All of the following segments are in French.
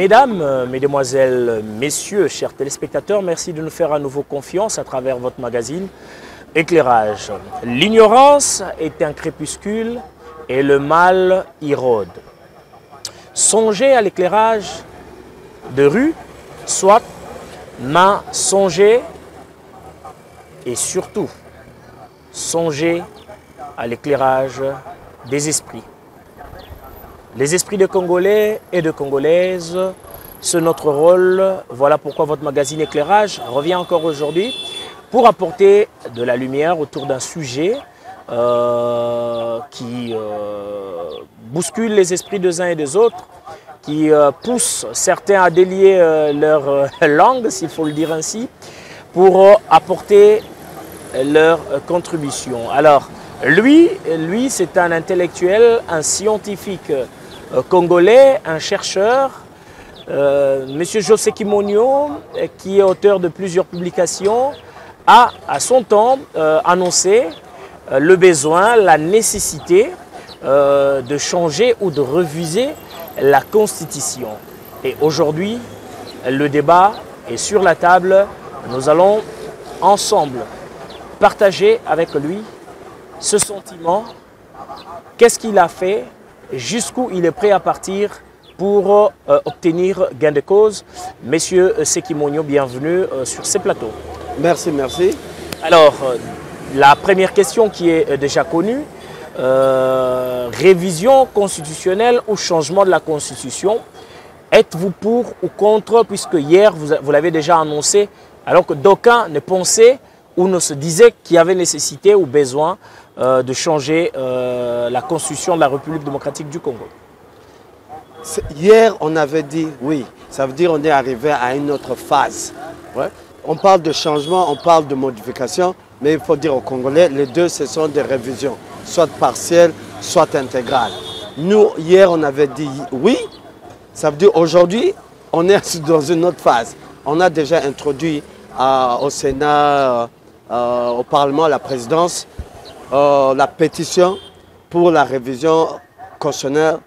Mesdames, Mesdemoiselles, Messieurs, chers téléspectateurs, merci de nous faire à nouveau confiance à travers votre magazine Éclairage. L'ignorance est un crépuscule et le mal y rôde. Songez à l'éclairage de rue, soit main songez et surtout songez à l'éclairage des esprits. Les esprits de Congolais et de Congolaises, c'est notre rôle. Voilà pourquoi votre magazine Éclairage revient encore aujourd'hui pour apporter de la lumière autour d'un sujet qui bouscule les esprits des uns et des autres, qui pousse certains à délier leur langue, s'il faut le dire ainsi, pour apporter leur contribution. Alors, lui c'est un intellectuel, un scientifique congolais, un chercheur, Monsieur José Kimonyo, qui est auteur de plusieurs publications, a à son temps annoncé le besoin, la nécessité de changer ou de reviser la Constitution. Et aujourd'hui, le débat est sur la table. Nous allons ensemble partager avec lui ce sentiment, qu'est-ce qu'il a fait, jusqu'où il est prêt à partir pour obtenir gain de cause. Monsieur Sekimonyo, bienvenue sur ces plateaux. Merci, merci. Alors, la première question qui est déjà connue, révision constitutionnelle ou changement de la Constitution, êtes-vous pour ou contre, puisque hier vous l'avez déjà annoncé, alors que d'aucuns ne pensaient ou ne se disaient qu'il y avait nécessité ou besoin de changer la Constitution de la République démocratique du Congo. Hier, on avait dit oui. Ça veut dire qu'on est arrivé à une autre phase. Ouais. On parle de changement, on parle de modification, mais il faut dire aux Congolais, les deux, ce sont des révisions, soit partielles, soit intégrales. Nous, hier, on avait dit oui. Ça veut dire aujourd'hui, on est dans une autre phase. On a déjà introduit au Sénat, au Parlement, à la présidence, la pétition pour la révision constitutionnelle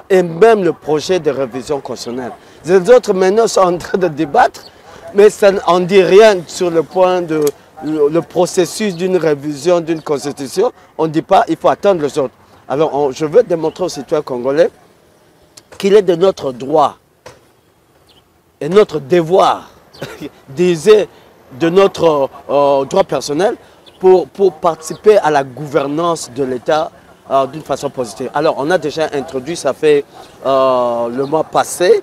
et même le projet de révision constitutionnelle. Les autres maintenant sont en train de débattre, mais on ne dit rien sur le point de le processus d'une révision d'une constitution. On ne dit pas il faut attendre les autres. Alors je veux démontrer aux citoyens congolais qu'il est de notre droit et notre devoir, disait de notre droit personnel, pour participer à la gouvernance de l'État d'une façon positive. Alors, on a déjà introduit, ça fait le mois passé,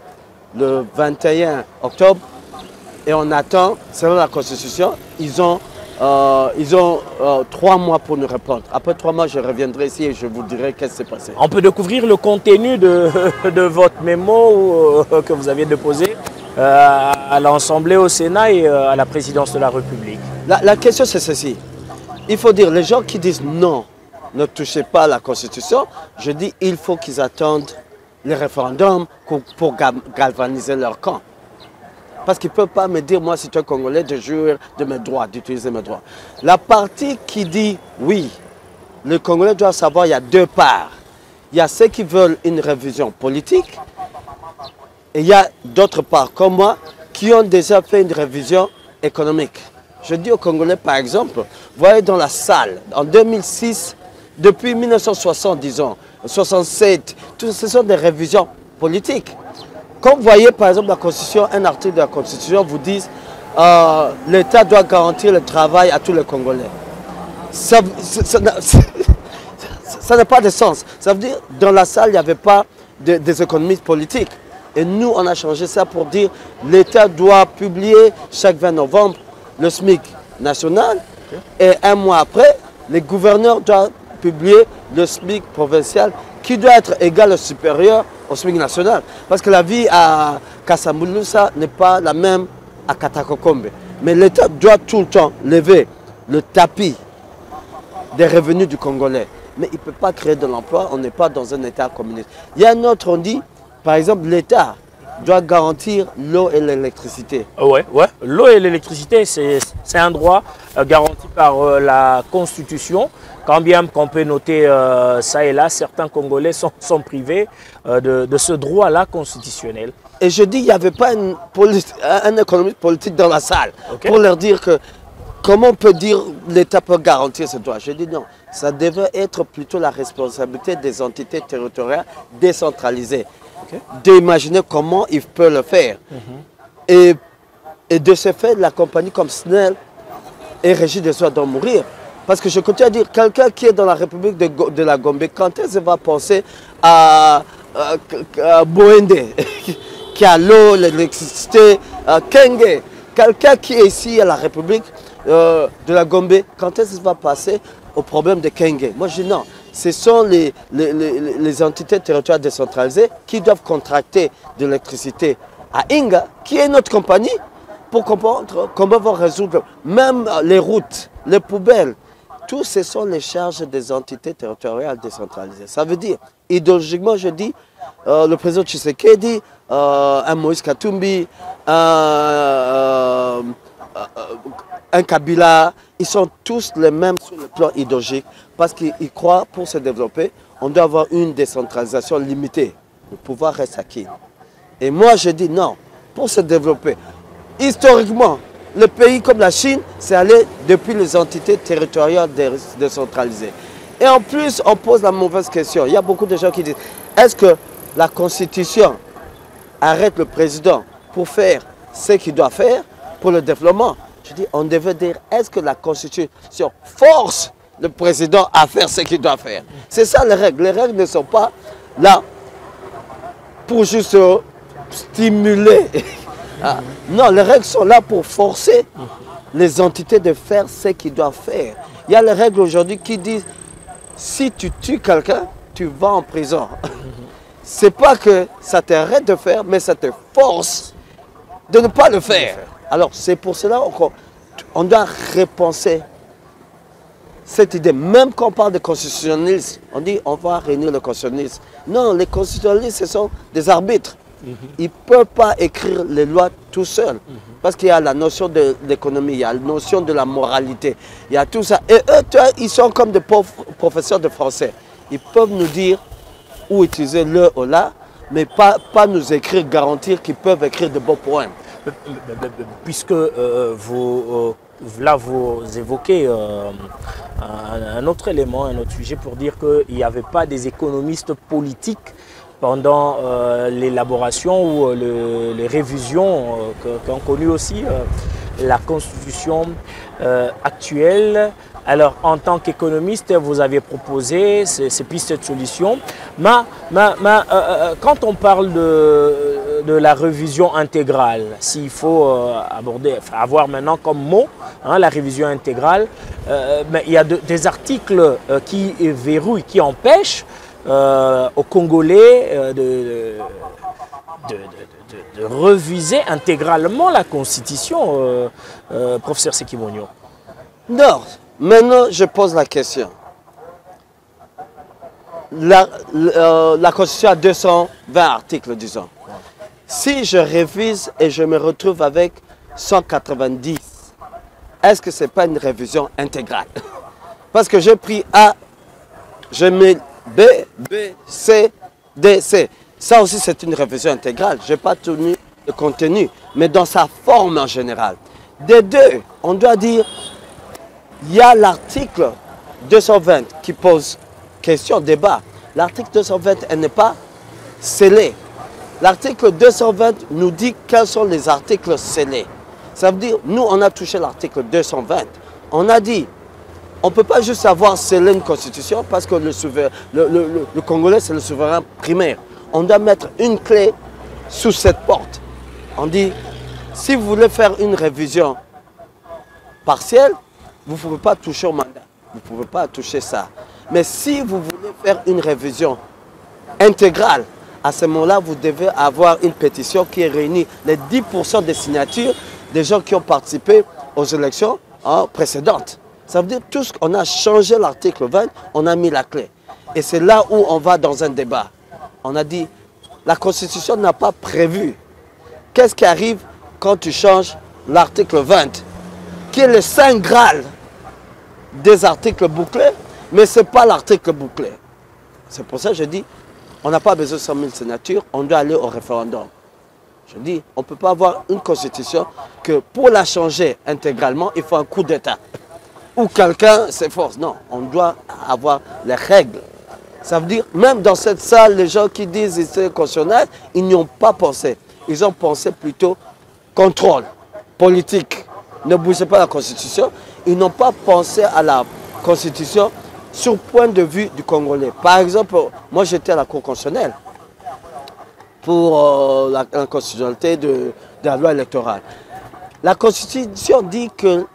le 21 octobre, et on attend, selon la Constitution, ils ont 3 mois pour nous répondre. Après 3 mois, je reviendrai ici et je vous dirai qu'est-ce qui s'est passé. On peut découvrir le contenu de votre mémo que vous aviez déposé à l'Assemblée, au Sénat et à la présidence de la République. La question, c'est ceci. Il faut dire, les gens qui disent non, ne touchez pas à la Constitution, je dis il faut qu'ils attendent les référendums pour galvaniser leur camp. Parce qu'ils ne peuvent pas me dire, moi, citoyen congolais, de jouir de mes droits, d'utiliser mes droits. La partie qui dit oui, le Congolais doit savoir il y a deux parts. Il y a ceux qui veulent une révision politique et il y a d'autres parts, comme moi, qui ont déjà fait une révision économique. Je dis aux Congolais, par exemple, vous voyez dans la salle, en 2006, depuis 1960, disons, 67, ce sont des révisions politiques. Quand vous voyez, par exemple, la Constitution, un article de la Constitution vous dit l'État doit garantir le travail à tous les Congolais. Ça n'a pas de sens. Ça veut dire, dans la salle, il n'y avait pas des économistes politiques. Et nous, on a changé ça pour dire l'État doit publier chaque 20 novembre le SMIC national et un mois après, les gouverneurs doivent publier le SMIC provincial qui doit être égal ou supérieur au SMIC national. Parce que la vie à Kassamouloussa n'est pas la même à Katakokombe. Mais l'État doit tout le temps lever le tapis des revenus du Congolais. Mais il ne peut pas créer de l'emploi, on n'est pas dans un État communiste. Il y a un autre, on dit, par exemple, l'État doit garantir l'eau et l'électricité. Ouais. L'eau et l'électricité, c'est un droit garanti par la Constitution, quand bien qu'on peut noter ça et là, certains Congolais sont privés de ce droit-là constitutionnel. Et je dis, il n'y avait pas un économiste politique dans la salle pour leur dire que comment on peut dire l'État peut garantir ce droit. Je dis non, ça devait être plutôt la responsabilité des entités territoriales décentralisées d'imaginer comment ils peuvent le faire. Et de ce fait, la compagnie comme SNEL et Régie des soins doit mourir. Parce que je continue à dire, quelqu'un qui est dans la République de la Gambie, quand elle va penser à Boende, qui a l'eau, l'électricité, Kenge, quelqu'un qui est ici à la République de la Gambie, quand elle va passer au problème de Kenge? Moi je dis non, ce sont les entités territoriales décentralisées qui doivent contracter de l'électricité à Inga, qui est notre compagnie, pour comprendre comment vont résoudre même les routes, les poubelles. Tout ce sont les charges des entités territoriales décentralisées. Ça veut dire, idéologiquement, je dis, le président Tshisekedi, un Moïse Katumbi, un Kabila, ils sont tous les mêmes sur le plan idéologique parce qu'ils croient pour se développer, on doit avoir une décentralisation limitée. Le pouvoir reste acquis. Et moi, je dis non, pour se développer. Historiquement, le pays comme la Chine, c'est allé depuis les entités territoriales décentralisées. Et en plus, on pose la mauvaise question. Il y a beaucoup de gens qui disent, est-ce que la Constitution arrête le président pour faire ce qu'il doit faire pour le développement? Je dis, on devait dire, est-ce que la Constitution force le président à faire ce qu'il doit faire? C'est ça les règles. Les règles ne sont pas là pour juste stimuler. Non, les règles sont là pour forcer les entités de faire ce qu'ils doivent faire. Il y a les règles aujourd'hui qui disent, si tu tues quelqu'un, tu vas en prison. C'est pas que ça t'arrête de faire, mais ça te force de ne pas le faire. Alors c'est pour cela qu'on doit repenser cette idée. Même quand on parle de constitutionnalisme, on dit on va réunir le constitutionnalisme. Non, les constitutionnalistes, ce sont des arbitres. Ils ne peuvent pas écrire les lois tout seuls. Parce qu'il y a la notion de l'économie, il y a la notion de la moralité, il y a tout ça. Et eux, ils sont comme des pauvres professeurs de français. Ils peuvent nous dire où utiliser le ou là, mais pas nous écrire, garantir qu'ils peuvent écrire de bons poèmes. Puisque vous évoquez un autre élément, un autre sujet pour dire qu'il n'y avait pas des économistes politiques pendant l'élaboration ou les révisions qu'ont connu aussi la Constitution actuelle. Alors, en tant qu'économiste, vous avez proposé ces pistes de solutions. Mais quand on parle de la révision intégrale, s'il faut avoir maintenant comme mot la révision intégrale, mais il y a des articles qui verrouillent, qui empêchent aux Congolais de reviser intégralement la Constitution, professeur Sekimonyo. Non, maintenant je pose la question. La Constitution a 220 articles, disons. Si je révise et je me retrouve avec 190, est-ce que ce n'est pas une révision intégrale? Parce que j'ai pris A, je mets B, C, D, C. Ça aussi, c'est une révision intégrale. Je n'ai pas tenu le contenu, mais dans sa forme en général. Des deux, on doit dire, il y a l'article 220 qui pose question, débat. L'article 220, elle n'est pas scellée. L'article 220 nous dit quels sont les articles scellés. Ça veut dire, nous, on a touché l'article 220. On a dit, on ne peut pas juste avoir scellé une constitution parce que le Congolais, c'est le souverain primaire. On doit mettre une clé sous cette porte. On dit, si vous voulez faire une révision partielle, vous ne pouvez pas toucher au mandat. Vous ne pouvez pas toucher ça. Mais si vous voulez faire une révision intégrale, à ce moment-là, vous devez avoir une pétition qui réunit les 10% des signatures des gens qui ont participé aux élections précédentes. Ça veut dire tout ce qu'on a changé l'article 20, on a mis la clé. Et c'est là où on va dans un débat. On a dit, la Constitution n'a pas prévu. Qu'est-ce qui arrive quand tu changes l'article 20, qui est le Saint Graal des articles bouclés, mais ce n'est pas l'article bouclé. C'est pour ça que je dis, on n'a pas besoin de 100 000 signatures, on doit aller au référendum. Je dis, on ne peut pas avoir une constitution que pour la changer intégralement, il faut un coup d'État. Ou quelqu'un s'efforce. Non, on doit avoir les règles. Ça veut dire, même dans cette salle, les gens qui disent que c'est constitutionnel, ils n'y ont pas pensé. Ils ont pensé plutôt contrôle politique. Ne bougez pas la Constitution. Ils n'ont pas pensé à la Constitution sur le point de vue du Congolais. Par exemple, moi j'étais à la Cour constitutionnelle pour la constitutionnalité de la loi électorale. La Constitution dit que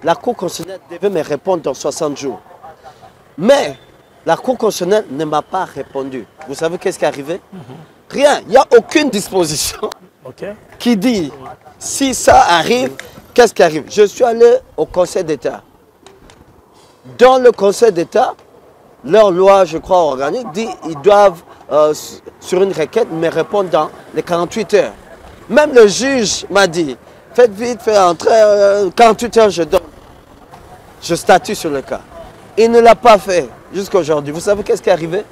la Cour constitutionnelle devait me répondre dans 60 jours. Mais la Cour constitutionnelle ne m'a pas répondu. Vous savez qu'est-ce qui est arrivé? Rien. Il n'y a aucune disposition qui dit si ça arrive, qu'est-ce qui arrive? Je suis allé au Conseil d'État. Dans le Conseil d'État, leur loi, je crois, organique, dit qu'ils doivent, sur une requête, me répondre dans les 48 heures. Même le juge m'a dit, faites vite, faites entrer, 48 heures, je donne. Je statue sur le cas. Il ne l'a pas fait jusqu'à aujourd'hui. Vous savez qu'est-ce qui est arrivé?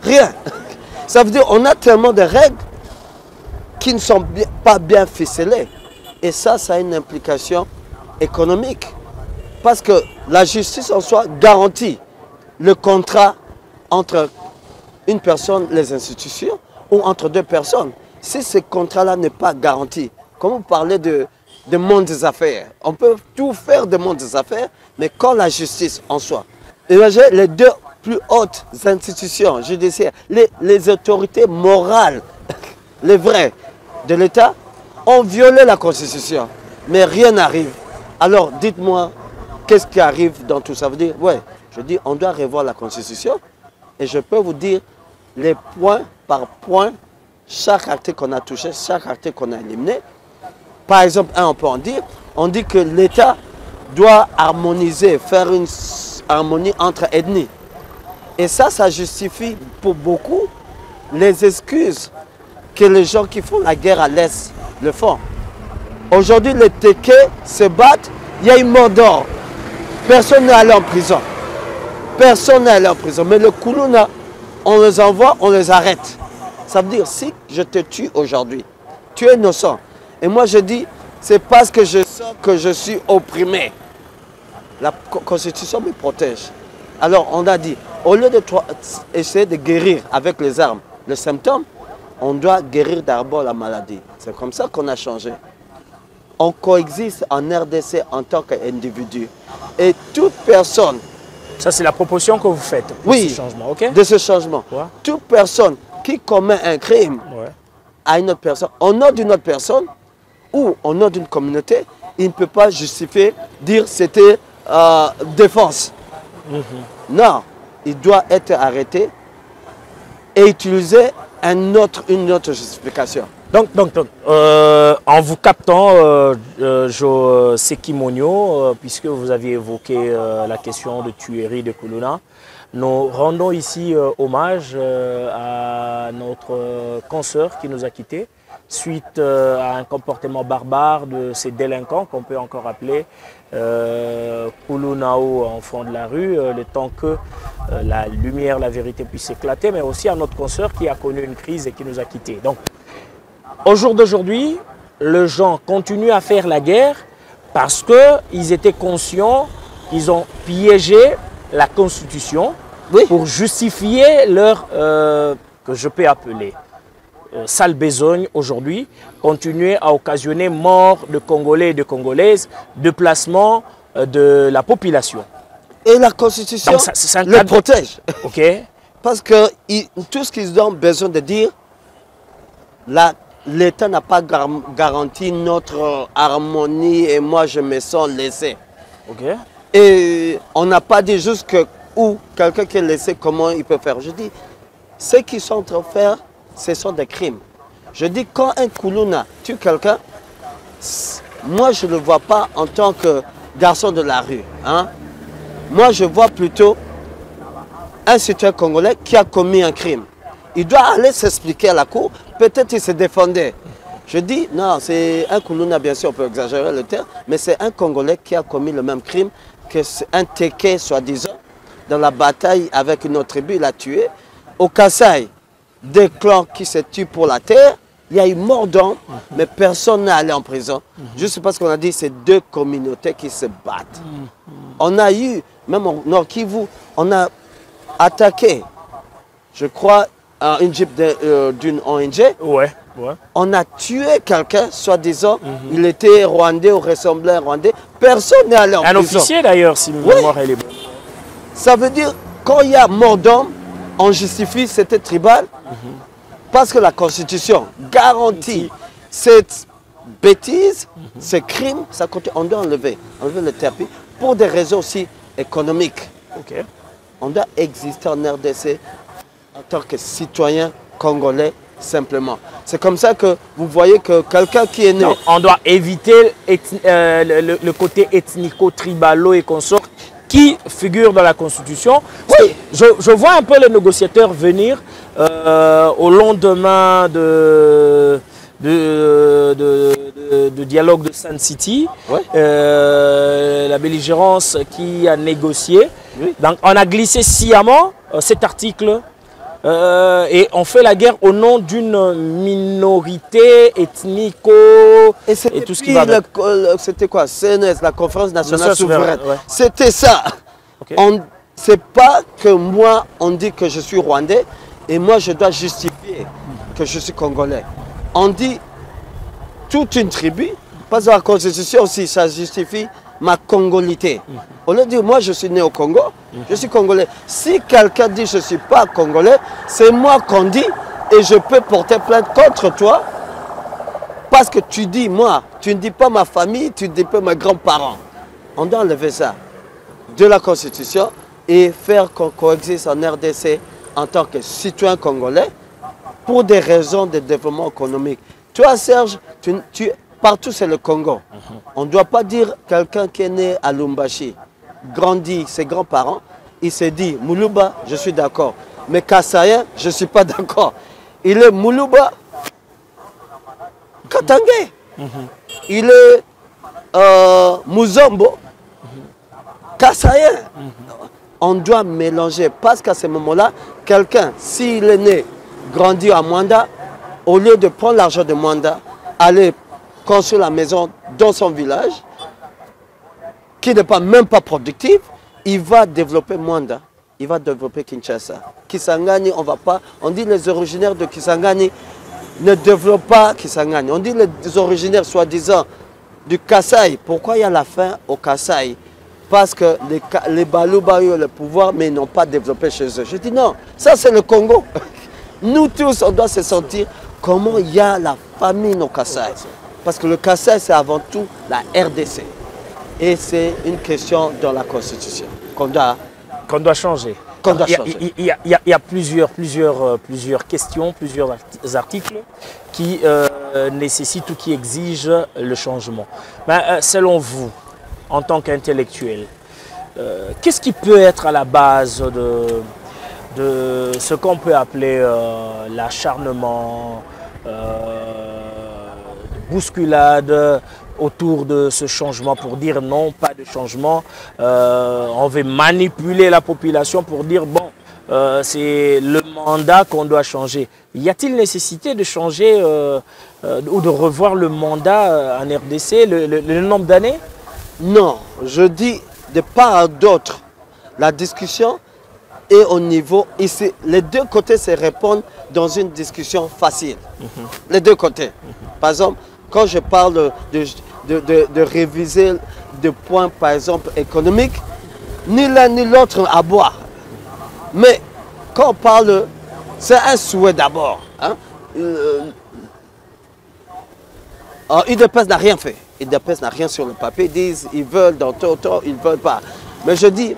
Rien. Ça veut dire qu'on a tellement de règles qui ne sont pas bien ficelées. Et ça a une implication économique. Parce que la justice en soi garantit le contrat entre une personne, les institutions, ou entre deux personnes. Si ce contrat-là n'est pas garanti, comme vous parlez de monde des affaires, on peut tout faire de monde des affaires, mais quand la justice en soi, imaginez les deux plus hautes institutions judiciaires, les autorités morales, les vraies de l'État, ont violé la Constitution, mais rien n'arrive. Alors dites-moi, qu'est-ce qui arrive dans tout ça? Veut dire, ouais, je dis, on doit revoir la Constitution, et je peux vous dire les points par point, chaque article qu'on a touché, chaque article qu'on a éliminé. Par exemple, on dit que l'État doit harmoniser, faire une harmonie entre ethnies. Et ça justifie pour beaucoup les excuses que les gens qui font la guerre à l'Est le font. Aujourd'hui, les Tékés se battent, il y a une mort d'or. Personne n'est allé en prison. Personne n'est allé en prison. Mais le Kuluna, on les envoie, on les arrête. Ça veut dire, si je te tue aujourd'hui, tu es innocent. Et moi je dis, c'est parce que je sens que je suis opprimé. La Constitution me protège. Alors on a dit, au lieu d'essayer de guérir avec les armes le symptôme, on doit guérir d'abord la maladie. C'est comme ça qu'on a changé. On coexiste en RDC en tant qu'individu. Et toute personne... Ça c'est la proposition que vous faites pour ce changement, ok? De ce changement. Ouais. Toute personne qui commet un crime à une autre personne, au nom d'une autre personne ou au nom d'une communauté, il ne peut pas justifier, dire c'était défense. Non, il doit être arrêté et utiliser une autre justification. Donc en vous captant, Jo Sekimonyo, puisque vous aviez évoqué la question de tuerie de Kuluna, nous rendons ici hommage à notre consoeur qui nous a quittés suite à un comportement barbare de ces délinquants qu'on peut encore appeler Kulunao, enfant de la rue, le temps que la lumière, la vérité puisse éclater, mais aussi à notre consoeur qui a connu une crise et qui nous a quittés. Donc, au jour d'aujourd'hui, les gens continuent à faire la guerre parce qu'ils étaient conscients qu'ils ont piégé la Constitution pour justifier leur, que je peux appeler, sale besogne aujourd'hui, continuer à occasionner mort de Congolais et de Congolaises, déplacement de la population. Et la Constitution le protège. Parce que tout ce qu'ils ont besoin de dire, l'État n'a pas garanti notre harmonie et moi je me sens laissé. Et on n'a pas dit juste que où quelqu'un qui est laissé, comment il peut faire. Je dis, ce qu'ils sont en train de faire, ce sont des crimes. Je dis, quand un Kuluna tue quelqu'un, moi je ne le vois pas en tant que garçon de la rue. Hein? Moi je vois plutôt un citoyen congolais qui a commis un crime. Il doit aller s'expliquer à la cour, peut-être il se défendait. Je dis, non, c'est un Kounouna, bien sûr, on peut exagérer le terme, mais c'est un Congolais qui a commis le même crime que un Téké, soi-disant, dans la bataille avec une autre tribu, il a tué. Au Kasaï, des clans qui se tuent pour la terre, il y a eu mort d'homme, mais personne n'est allé en prison. Juste parce qu'on a dit c'est deux communautés qui se battent. On a eu, même au Nord Kivu, on a attaqué, je crois, une jeep d'une ONG. Ouais. On a tué quelqu'un, soi-disant, il était rwandais ou ressemblait à rwandais. Personne n'est allé en prison. Un officier d'ailleurs, si ma mémoire elle est bonne. Ça veut dire, quand il y a mort d'homme, on justifie c'était tribal. Parce que la Constitution garantit cette bêtise, ce crime, ça continue. On doit enlever le tapis pour des raisons aussi économiques. Okay. On doit exister en RDC en tant que citoyen congolais simplement. C'est comme ça que vous voyez que quelqu'un qui est né... Donc, on doit éviter le côté ethnico-tribalo et consort qui figure dans la Constitution. Oui. Je vois un peu les négociateurs venir au lendemain de dialogue de Sun City, Ouais. la belligérance qui a négocié. Oui. Donc on a glissé sciemment cet article et on fait la guerre au nom d'une minorité ethnico et tout ce qui va avec. C'était quoi? CNS, la Conférence nationale souveraine. Ouais. C'était ça. Okay. C'est pas que moi, on dit que je suis rwandais et moi, je dois justifier que je suis congolais. On dit toute une tribu, parce que la Constitution aussi, ça justifie ma congolité. On lieu de dire, moi, je suis né au Congo, je suis congolais. Si quelqu'un dit je ne suis pas congolais, c'est moi qu'on dit et je peux porter plainte contre toi parce que tu dis moi, tu ne dis pas ma famille, tu ne dis pas mes grands-parents. On doit enlever ça de la Constitution et faire qu'on coexiste en RDC en tant que citoyen congolais pour des raisons de développement économique. Toi, Serge, partout c'est le Congo. On ne doit pas dire quelqu'un qui est né à Lumbashi, grandi, ses grands-parents, il s'est dit Moulouba, je suis d'accord. Mais Kassaïen, je ne suis pas d'accord. Il est Moulouba Katangé. Il est Mouzombo Kassaïen. On doit mélanger parce qu'à ce moment-là, quelqu'un, s'il est né, grandi à Mwanda, au lieu de prendre l'argent de Mwanda, aller construire la maison dans son village, qui n'est même pas productif, il va développer Mwanda, il va développer Kinshasa. Kisangani, on va pas, on dit les originaires de Kisangani ne développent pas Kisangani. On dit les originaires soi-disant du Kasaï. Pourquoi il y a la faim au Kasaï? Parce que les Balouba ont le pouvoir, mais ils n'ont pas développé chez eux. Je dis non, ça c'est le Congo. Nous tous, on doit se sentir comment il y a la famine au Kasaï. Parce que le Kasaï, c'est avant tout la RDC. Et c'est une question dans la Constitution qu'on doit changer. Il y a plusieurs questions, plusieurs articles qui nécessitent ou qui exigent le changement. Mais, selon vous, en tant qu'intellectuel, qu'est-ce qui peut être à la base de ce qu'on peut appeler l'acharnement, bousculade autour de ce changement pour dire non, pas de changement. On veut manipuler la population pour dire bon, c'est le mandat qu'on doit changer. Y a-t-il nécessité de changer ou de revoir le mandat en RDC, le nombre d'années? Non, je dis de part d'autre, la discussion est au niveau, ici, les deux côtés se répondent dans une discussion facile. Les deux côtés. Par exemple, quand je parle de réviser des points, par exemple, économiques, ni l'un ni l'autre à boire. Mais quand on parle, c'est un souhait d'abord. Hein? UDPS n'a rien fait. UDPS n'a rien sur le papier. Ils disent ils veulent dans Toto, ils ne veulent pas. Mais je dis,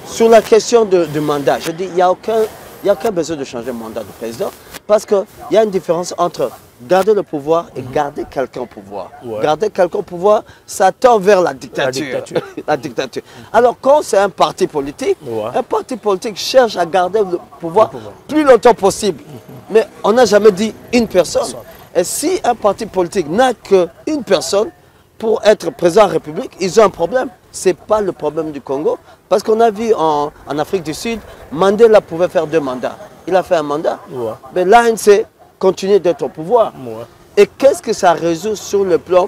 sur la question du mandat, je dis il n'y a aucun besoin de changer le mandat du président parce qu'il y a une différence entre garder le pouvoir et garder quelqu'un au pouvoir. Ouais. Garder quelqu'un au pouvoir, ça tend vers la dictature. La dictature. Alors quand c'est un parti politique, un parti politique cherche à garder le pouvoir plus longtemps possible. Mais on n'a jamais dit une personne. Et si un parti politique n'a qu'une personne pour être président de la République, ils ont un problème. Ce n'est pas le problème du Congo. Parce qu'on a vu en Afrique du Sud, Mandela pouvait faire 2 mandats. Il a fait un mandat. Ouais. Mais l'ANC continue d'être au pouvoir. Ouais. Et qu'est-ce que ça résout sur le plan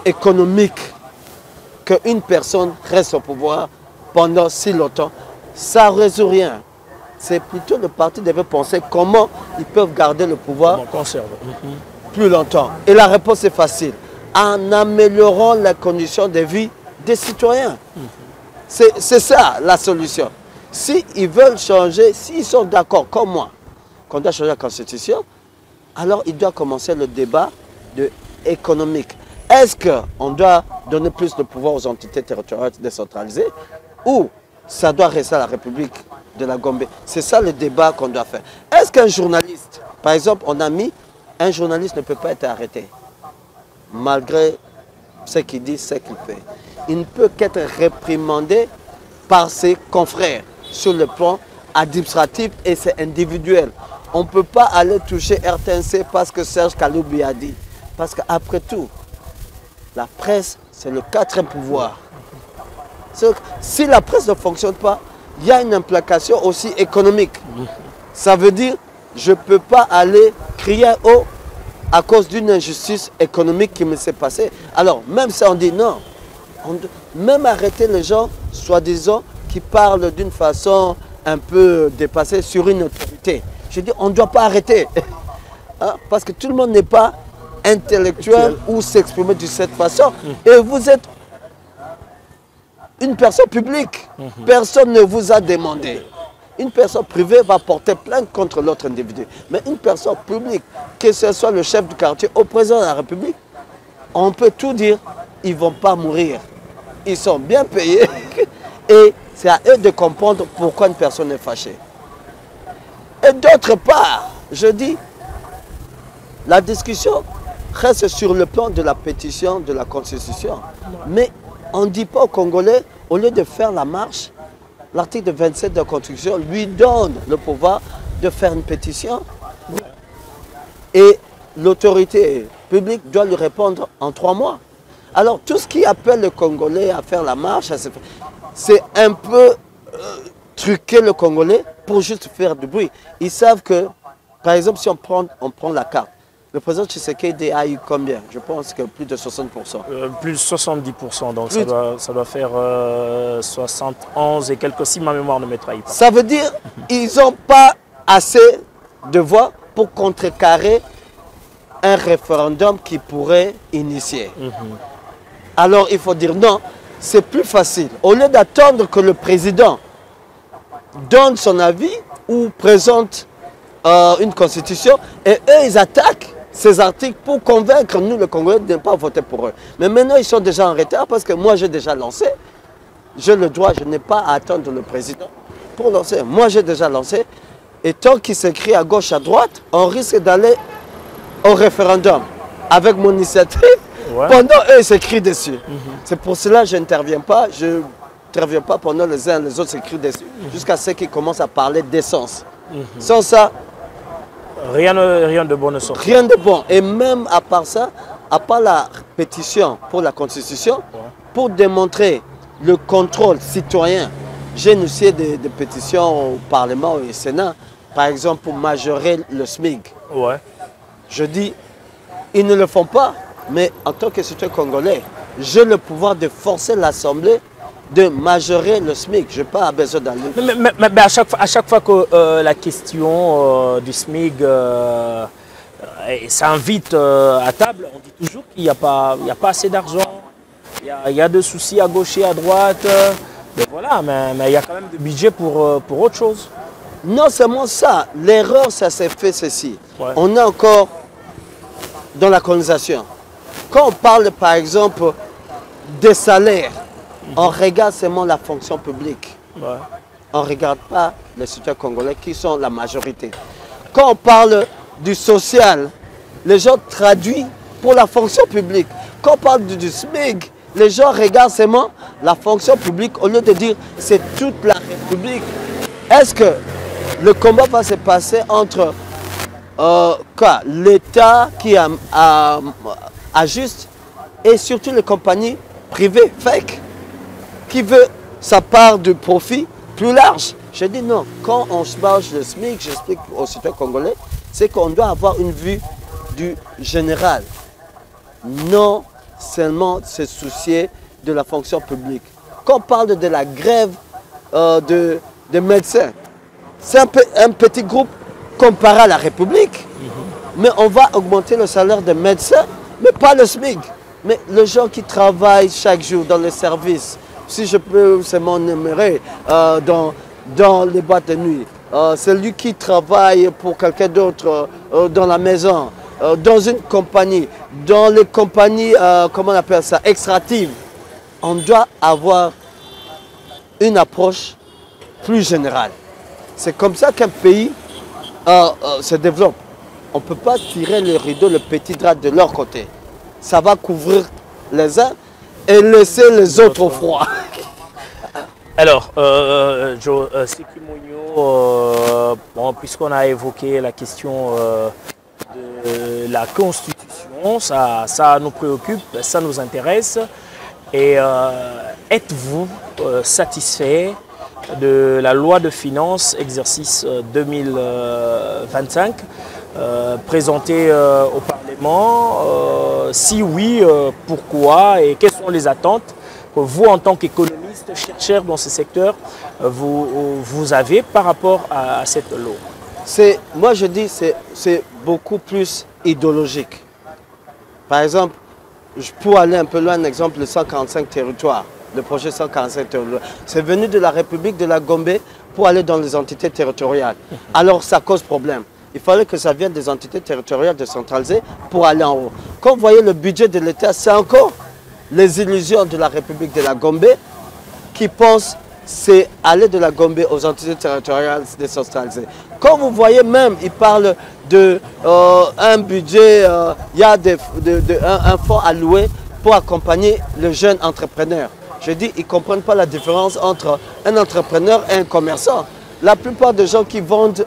économique qu'une personne reste au pouvoir pendant si longtemps? Ça ne résout rien. C'est plutôt le parti devait penser comment ils peuvent garder le pouvoir plus longtemps. Et la réponse est facile. En améliorant la condition de vie des citoyens. C'est ça la solution. S'ils veulent changer, s'ils sont d'accord comme moi, qu'on doit changer la Constitution, alors il doit commencer le débat économique. Est-ce qu'on doit donner plus de pouvoir aux entités territoriales décentralisées ou ça doit rester à la République de la Gambie? C'est ça le débat qu'on doit faire. Est-ce qu'un journaliste, par exemple, on a mis, un journaliste ne peut pas être arrêté, malgré ce qu'il dit, ce qu'il fait. Il ne peut qu'être réprimandé par ses confrères sur le plan administratif et c'est individuel. On ne peut pas aller toucher RTNC parce que Serge Kaloubi a dit. Parce qu'après tout, la presse, c'est le 4e pouvoir. Si la presse ne fonctionne pas, il y a une implication aussi économique. Ça veut dire, je ne peux pas aller crier haut à cause d'une injustice économique qui me s'est passée. Alors, même si on dit non, même arrêter les gens, soi-disant, qui parlent d'une façon un peu dépassée sur une autorité. Je dis, on ne doit pas arrêter. Hein? Parce que tout le monde n'est pas intellectuel ou s'exprimer de cette façon. Et vous êtes une personne publique. Personne ne vous a demandé. Une personne privée va porter plainte contre l'autre individu. Mais une personne publique, que ce soit le chef du quartier ou le président de la République, on peut tout dire, ils ne vont pas mourir. Ils sont bien payés et c'est à eux de comprendre pourquoi une personne est fâchée. Et d'autre part, je dis, la discussion reste sur le plan de la pétition de la Constitution. Mais on ne dit pas aux Congolais, au lieu de faire la marche, l'article 27 de la Constitution lui donne le pouvoir de faire une pétition. Et l'autorité publique doit lui répondre en 3 mois. Alors tout ce qui appelle le Congolais à faire la marche, c'est un peu truquer le Congolais pour juste faire du bruit. Ils savent que, par exemple, si on prend la carte, le président Tshisekedi a eu combien? Je pense que plus de 60%. Plus de 70%, donc ça doit faire 71 et quelques, si ma mémoire ne me trahit pas. Ça veut dire qu'ils n'ont pas assez de voix pour contrecarrer un référendum qui pourrait initier. Alors il faut dire non, c'est plus facile. Au lieu d'attendre que le président donne son avis ou présente une constitution, et eux ils attaquent ces articles pour convaincre nous, le Congolais, de ne pas voter pour eux. Mais maintenant ils sont déjà en retard parce que moi j'ai déjà lancé. J'ai le droit, je n'ai pas à attendre le président pour lancer. Moi j'ai déjà lancé. Et tant qu'il s'écrit à gauche, à droite, on risque d'aller au référendum avec mon initiative. Pendant eux, ils s'écrivent dessus. C'est pour cela que je n'interviens pas. Je n'interviens pas pendant les uns et les autres s'écrivent dessus. Jusqu'à ce qu'ils commencent à parler d'essence. Sans ça, rien de bon ne sort. Rien de bon. Et même à part ça, à part la pétition pour la Constitution, pour démontrer le contrôle citoyen, j'ai initié des pétitions au Parlement et au Sénat, par exemple pour majorer le SMIC. Je dis, ils ne le font pas. Mais en tant que citoyen congolais, j'ai le pouvoir de forcer l'Assemblée de majorer le SMIC. Je n'ai pas besoin d'aller. Mais à chaque fois que la question du SMIC s'invite à table, on dit toujours qu'il n'y a pas assez d'argent. Il y a des soucis à gauche et à droite. Mais voilà, mais il y a quand même du budget pour autre chose. Non seulement ça, l'erreur, ça s'est fait ceci. On est encore dans la colonisation. Quand on parle par exemple des salaires, on regarde seulement la fonction publique. On ne regarde pas les citoyens congolais qui sont la majorité. Quand on parle du social, les gens traduisent pour la fonction publique. Quand on parle du SMIC, les gens regardent seulement la fonction publique au lieu de dire c'est toute la République. Est-ce que le combat va se passer entre l'État qui ajuste et surtout les compagnies privées, fake, qui veut sa part de profit plus large. Je dis non, quand on se marche le SMIC, j'explique aux citoyens congolais, c'est qu'on doit avoir une vue du général, non seulement se soucier de la fonction publique. Quand on parle de la grève de médecins, c'est un petit groupe comparé à la République, mais on va augmenter le salaire des médecins, mais pas le SMIC. Mais les gens qui travaillent chaque jour dans les services, si je peux seulement énumérer, dans les boîtes de nuit, celui qui travaille pour quelqu'un d'autre dans la maison, dans une compagnie, dans les compagnies, comment on appelle ça, extractives, on doit avoir une approche plus générale. C'est comme ça qu'un pays se développe. On ne peut pas tirer le rideau, le petit drap de leur côté. Ça va couvrir les uns et laisser les autres au froid. Alors, Sékou Mouniou, bon, puisqu'on a évoqué la question de la Constitution, ça nous préoccupe, ça nous intéresse. Et êtes-vous satisfait de la loi de finances exercice 2025 présentée au Parlement? Si oui, pourquoi et quelles sont les attentes que vous, en tant qu'économiste, chercheur dans ce secteur, vous avez par rapport à cette loi? Moi, je dis que c'est beaucoup plus idéologique. Par exemple, pour aller un peu loin, un exemple, le 145 territoires, le projet 145 territoires, c'est venu de la République de la Gombe pour aller dans les entités territoriales. Alors, ça cause problème. Il fallait que ça vienne des entités territoriales décentralisées pour aller en haut. Quand vous voyez le budget de l'État, c'est encore les illusions de la République de la Gombe qui pensent c'est aller de la Gombe aux entités territoriales décentralisées. Quand vous voyez même, ils parlent d'un budget, il y a un fonds alloué pour accompagner le jeune entrepreneur. Je dis, ils ne comprennent pas la différence entre un entrepreneur et un commerçant. La plupart des gens qui vendent,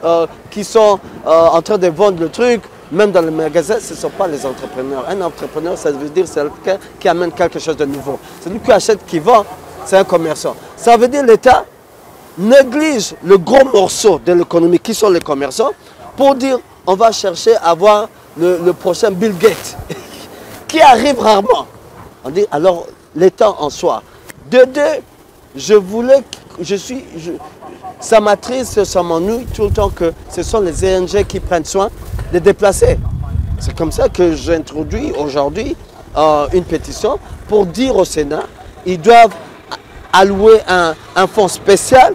qui sont en train de vendre le truc, même dans le magasin, ce ne sont pas les entrepreneurs. Un entrepreneur, ça veut dire c'est quelqu'un qui amène quelque chose de nouveau. Celui qui achète, qui vend, c'est un commerçant. Ça veut dire que l'État néglige le gros morceau de l'économie, qui sont les commerçants, pour dire on va chercher à avoir le prochain Bill Gates, qui arrive rarement. On dit alors l'État en soi. De deux, ça m'attriste, ça m'ennuie tout le temps que ce sont les ONG qui prennent soin de déplacer. C'est comme ça que j'introduis aujourd'hui une pétition pour dire au Sénat, ils doivent allouer un fonds spécial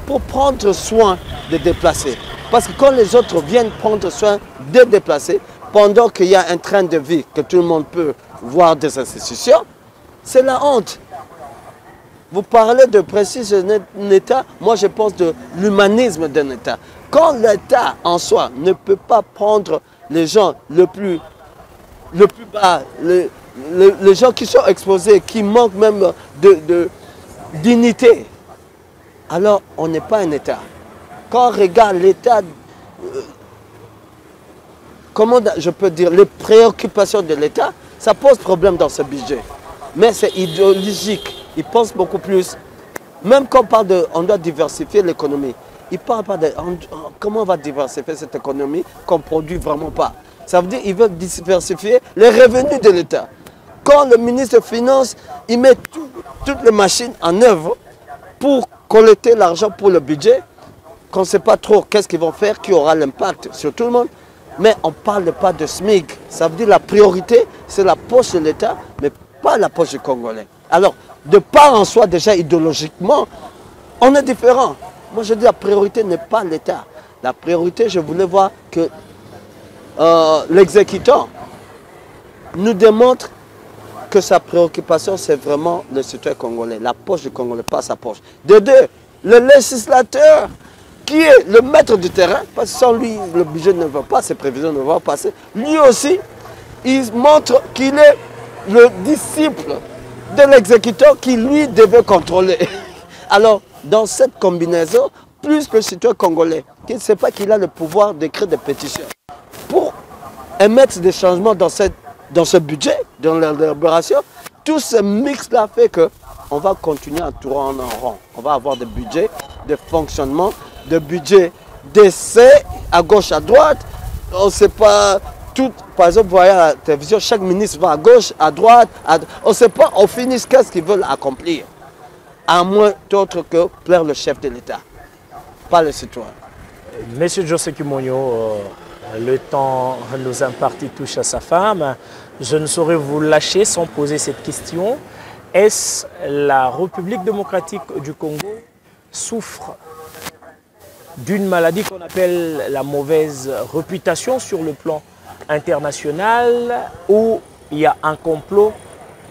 pour prendre soin des déplacés. Parce que quand les autres viennent prendre soin des déplacés, pendant qu'il y a un train de vie que tout le monde peut voir des institutions, c'est la honte. Vous parlez de prestige d'un État, moi je pense de l'humanisme d'un État. Quand l'État en soi ne peut pas prendre les gens le plus bas, les gens qui sont exposés, qui manquent même de dignité, alors on n'est pas un État. Quand on regarde l'État, comment je peux dire, les préoccupations de l'État, ça pose problème dans ce budget. Mais c'est idéologique. Ils pensent beaucoup plus. Même quand on parle on doit diversifier l'économie, ils ne parlent pas de comment on va diversifier cette économie qu'on ne produit vraiment pas. Ça veut dire qu'ils veulent diversifier les revenus de l'État. Quand le ministre des Finances, il met toutes les machines en œuvre pour collecter l'argent pour le budget, qu'on ne sait pas trop qu'est-ce qu'ils vont faire, qui aura l'impact sur tout le monde. Mais on ne parle pas de SMIC. Ça veut dire la priorité, c'est la poche de l'État, mais pas la poche du Congolais. Alors, de part en soi, déjà idéologiquement, on est différent. Moi, je dis la priorité n'est pas l'État. La priorité, je voulais voir que l'exécutant nous démontre que sa préoccupation, c'est vraiment le citoyen congolais, la poche du Congolais, pas sa poche. De deux, le législateur, qui est le maître du terrain, parce que sans lui, le budget ne va pas, ses prévisions ne vont pas passer. Lui aussi, il montre qu'il est le disciple de l'exécuteur qui, lui, devait contrôler. Alors, dans cette combinaison, plus que le citoyen congolais, qui ne sait pas qu'il a le pouvoir d'écrire des pétitions pour émettre des changements dans ce budget, dans l'élaboration, tout ce mix-là fait qu'on va continuer à tourner en rond. On va avoir des budgets de fonctionnement, des budgets d'essai à gauche, à droite. On ne sait pas tout. Par exemple, vous voyez à la télévision, chaque ministre va à gauche, à droite. On ne sait pas au finish qu'est-ce qu'ils veulent accomplir. À moins d'autre que plaire le chef de l'État, pas le citoyen. Monsieur José Kimonyo, le temps nous imparti touche à sa fin. Je ne saurais vous lâcher sans poser cette question. Est-ce la République démocratique du Congo souffre d'une maladie qu'on appelle la mauvaise réputation sur le plan international, ou il y a un complot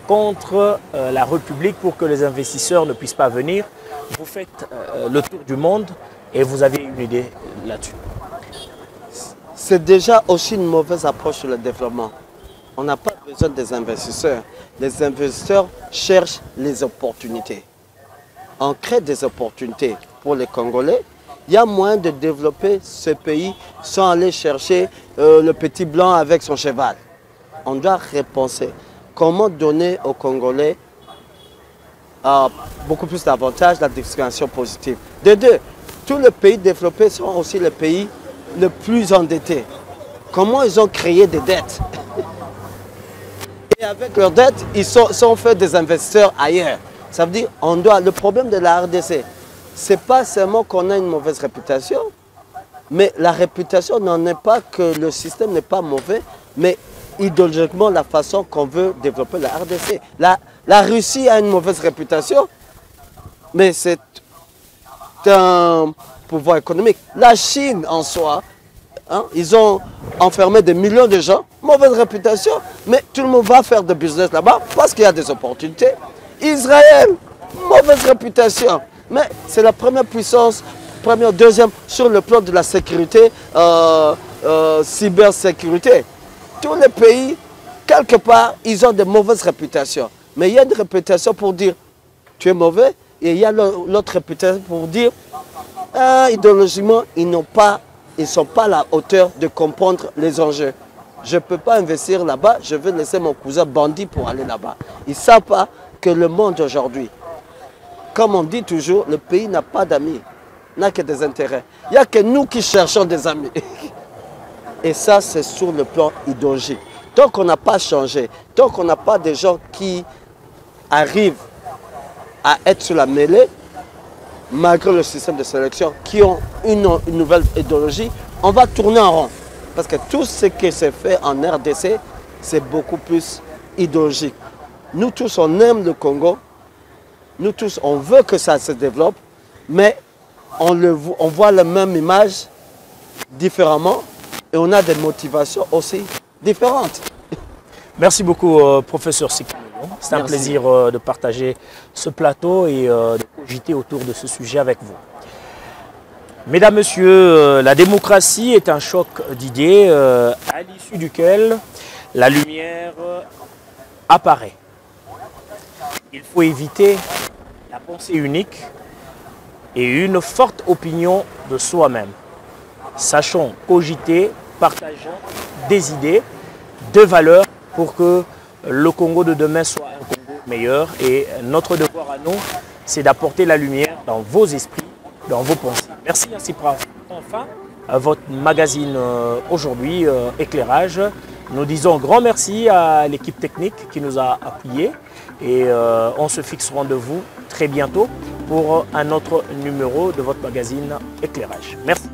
contre la République pour que les investisseurs ne puissent pas venir? Vous faites le tour du monde et vous avez une idée là-dessus. C'est déjà aussi une mauvaise approche sur le développement. On n'a pas besoin des investisseurs. Les investisseurs cherchent les opportunités. On crée des opportunités pour les Congolais. Il y a moyen de développer ce pays sans aller chercher le petit blanc avec son cheval. On doit repenser comment donner aux Congolais beaucoup plus d'avantages, la discrimination positive. De deux, tous les pays développés sont aussi les pays les plus endettés. Comment ils ont créé des dettes? Et avec leurs dettes, ils sont fait des investisseurs ailleurs. Ça veut dire le problème de la RDC, ce n'est pas seulement qu'on a une mauvaise réputation, mais la réputation n'en est pas que le système n'est pas mauvais, mais idéologiquement la façon qu'on veut développer la RDC. La Russie a une mauvaise réputation, mais c'est un pouvoir économique. La Chine en soi, ils ont enfermé des millions de gens, mauvaise réputation, mais tout le monde va faire de business là-bas parce qu'il y a des opportunités. Israël, mauvaise réputation, mais c'est la première puissance, deuxième sur le plan de la sécurité, cybersécurité. Tous les pays, quelque part, ils ont de mauvaises réputations. Mais il y a une réputation pour dire tu es mauvais, et il y a l'autre réputation pour dire idéologiquement, ils ne sont pas à la hauteur de comprendre les enjeux. Je ne peux pas investir là-bas, je vais laisser mon cousin bandit pour aller là-bas. Ils ne savent pas que le monde aujourd'hui, comme on dit toujours, le pays n'a pas d'amis, n'a que des intérêts. Il n'y a que nous qui cherchons des amis. Et ça, c'est sur le plan idéologique. Tant qu'on n'a pas changé, tant qu'on n'a pas des gens qui arrivent à être sur la mêlée, malgré le système de sélection, qui ont une nouvelle idéologie, on va tourner en rond. Parce que tout ce qui s'est fait en RDC, c'est beaucoup plus idéologique. Nous tous, on aime le Congo. Nous tous, on veut que ça se développe. Mais on voit la même image différemment. Et on a des motivations aussi différentes. Merci beaucoup, professeur Sikimoyo. C'est un plaisir de partager ce plateau et de cogiter autour de ce sujet avec vous. Mesdames, Messieurs, la démocratie est un choc d'idées à l'issue duquel la lumière apparaît. Il faut éviter la pensée unique et une forte opinion de soi-même. Sachons cogiter, partageons des idées, des valeurs pour que le Congo de demain soit un Congo meilleur. Et notre devoir à nous, c'est d'apporter la lumière dans vos esprits, dans vos pensées. Merci, Cypras. Enfin, votre magazine aujourd'hui, Éclairage. Nous disons grand merci à l'équipe technique qui nous a appuyés. Et on se fixe rendez-vous très bientôt pour un autre numéro de votre magazine Éclairage. Merci.